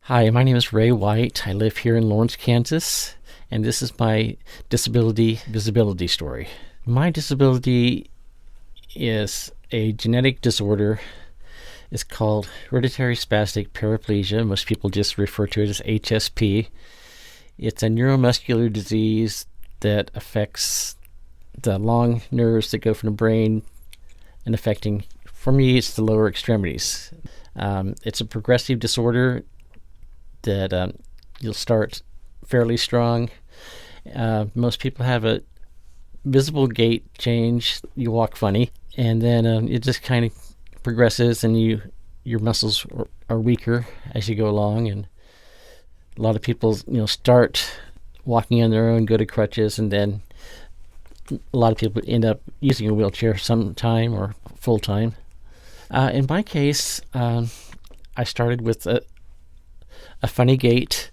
Hi, my name is Ray White. I live here in Lawrence, Kansas, and this is my disability visibility story. My disability is a genetic disorder. It's called Hereditary Spastic Paraplegia. Most people just refer to it as HSP. It's a neuromuscular disease that affects the long nerves that go from the brain and affecting, for me, it's the lower extremities. It's a progressive disorder that you'll start fairly strong. Most people have a visible gait change. You walk funny, and then it just kind of progresses, and your muscles are weaker as you go along. And a lot of people, start walking on their own, go to crutches, and then a lot of people end up using a wheelchair sometime or full time. In my case, I started with a funny gait.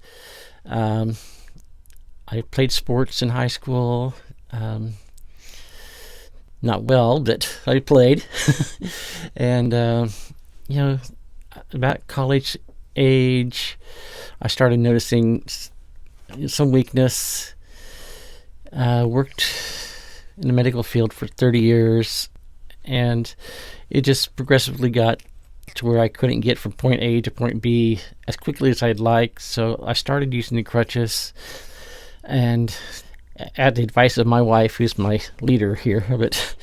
I played sports in high school. Not well, but I played. And, about college age, I started noticing some weakness. Worked in the medical field for 30 years, and it just progressively got to where I couldn't get from point A to point B as quickly as I'd like. So I started using the crutches, and at the advice of my wife, who's my leader here, but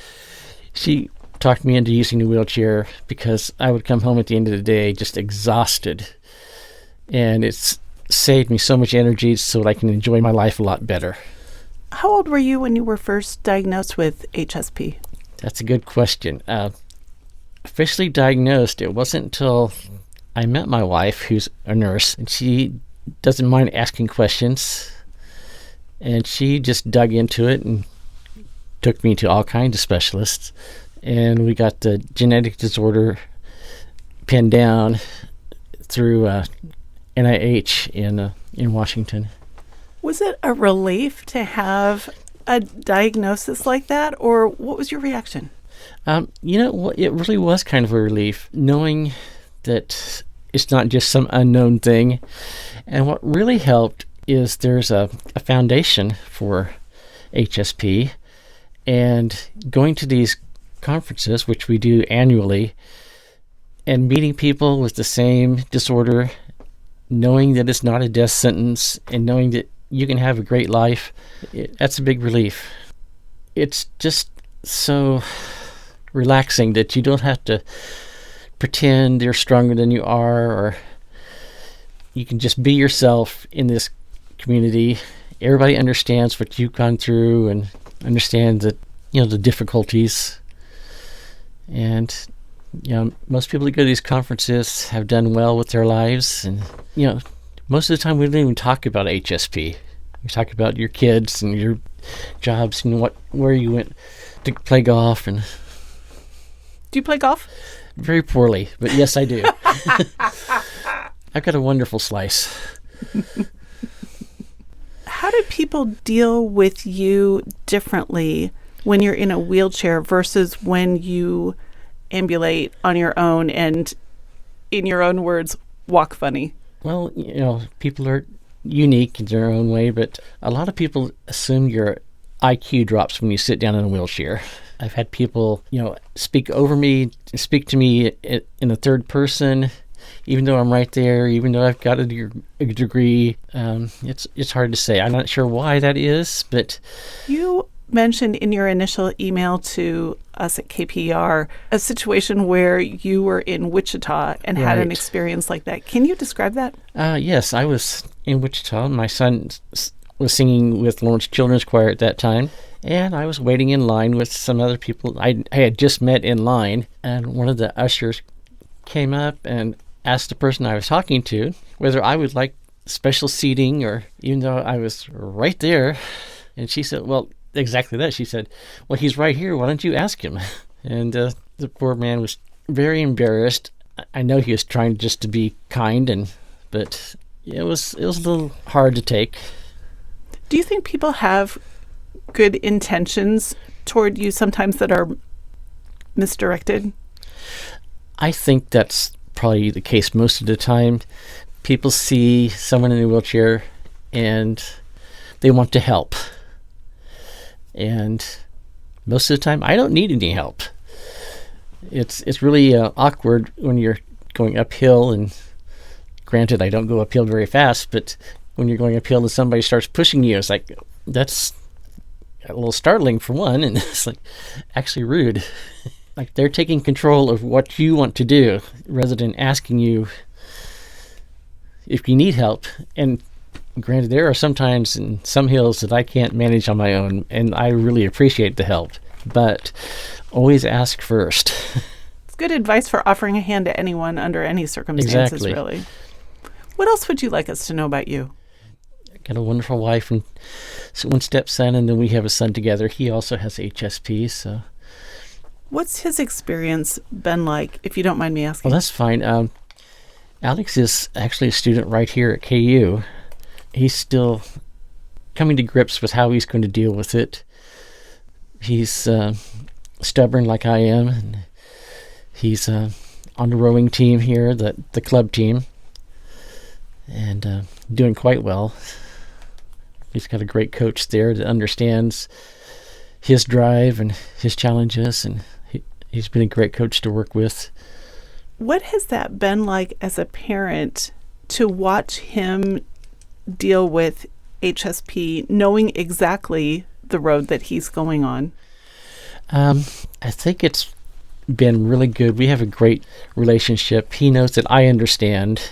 she talked me into using the wheelchair because I would come home at the end of the day just exhausted, and it's saved me so much energy so that I can enjoy my life a lot better. How old were you when you were first diagnosed with HSP? That's a good question. Officially diagnosed, it wasn't until I met my wife, who's a nurse, and she doesn't mind asking questions, and she just dug into it and took me to all kinds of specialists, and we got the genetic disorder pinned down through NIH in Washington. Was it a relief to have a diagnosis like that, or what was your reaction? It really was kind of a relief knowing that it's not just some unknown thing. And what really helped is there's a foundation for HSP, and going to these conferences, which we do annually, and meeting people with the same disorder, knowing that it's not a death sentence, and knowing that you can have a great life, that's a big relief. It's just so relaxing that you don't have to pretend you're stronger than you are, or you can just be yourself in this community. Everybody understands what you've gone through and understands that, the difficulties. And, most people that go to these conferences have done well with their lives. And, most of the time we don't even talk about HSP. We talk about your kids and your jobs and where you went to play golf. And do you play golf? Very poorly, but yes, I do. I've got a wonderful slice. How do people deal with you differently when you're in a wheelchair versus when you ambulate on your own and, in your own words, walk funny? Well, people are unique in their own way, but a lot of people assume your IQ drops when you sit down in a wheelchair. I've had people, speak over me, speak to me in the third person, even though I'm right there, even though I've got a degree. It's hard to say. I'm not sure why that is, but... You mentioned in your initial email to us at KPR a situation where you were in Wichita and had an experience like that. Can you describe that? Yes, I was in Wichita. My son was singing with Lawrence Children's Choir at that time, and I was waiting in line with some other people I had just met in line, and one of the ushers came up and asked the person I was talking to whether I would like special seating, or even though I was right there. And she said, well, exactly that. She said, well, he's right here. Why don't you ask him? And the poor man was very embarrassed. I know he was trying just to be kind, but it was a little hard to take. Do you think people have good intentions toward you sometimes that are misdirected? I think that's probably the case most of the time. people see someone in a wheelchair and they want to help. And most of the time, I don't need any help. It's really awkward when you're going uphill, and granted, I don't go uphill very fast, but when you're going uphill and somebody starts pushing you, it's like, that's a little startling for one, and it's like actually rude. Like they're taking control of what you want to do rather than asking you if you need help. And granted, there are sometimes in some hills that I can't manage on my own, and I really appreciate the help, but always ask first. It's good advice for offering a hand to anyone under any circumstances, Exactly. really. What else would you like us to know about you? I got a wonderful wife and one stepson, and then we have a son together. He also has HSP, so. What's his experience been like, if you don't mind me asking? Well, that's fine. Alex is actually a student right here at KU. He's still coming to grips with how he's going to deal with it. He's stubborn like I am, and he's on the rowing team here, the club team, and doing quite well. He's got a great coach there that understands his drive and his challenges, and he's been a great coach to work with. What has that been like as a parent to watch him deal with HSP, knowing exactly the road that he's going on? I think it's been really good. We have a great relationship. He knows that I understand,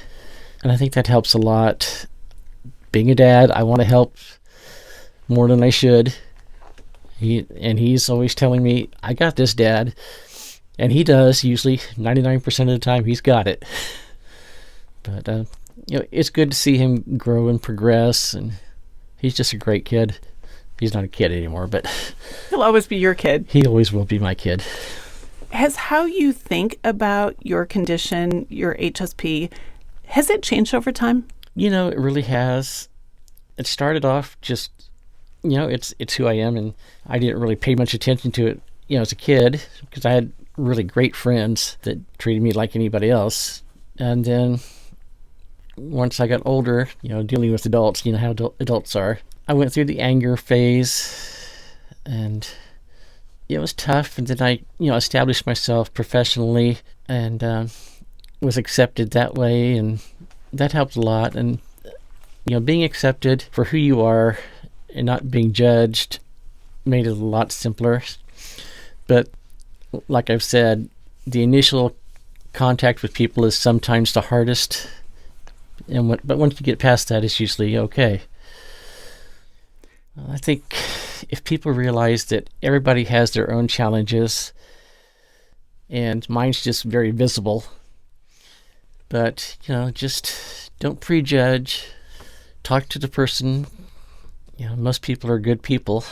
and I think that helps a lot. Being a dad, I want to help more than I should. He's always telling me, I got this, Dad. And he does. Usually 99% of the time he's got it. But it's good to see him grow and progress, and he's just a great kid. He's not a kid anymore, but He'll always be your kid. he always will be my kid. Has how you think about your condition, your HSP, has it changed over time? It really has. It started off just, it's who I am, and I didn't really pay much attention to it, as a kid, because I had really great friends that treated me like anybody else. And then once I got older, dealing with adults, how adults are, I went through the anger phase, and it was tough. And then I, established myself professionally and was accepted that way, and that helped a lot. And being accepted for who you are and not being judged made it a lot simpler. But like I've said, the initial contact with people is sometimes the hardest, but once you get past that, it's usually okay. I think if people realize that everybody has their own challenges, and mine's just very visible, but just don't prejudge. Talk to the person. Most people are good people.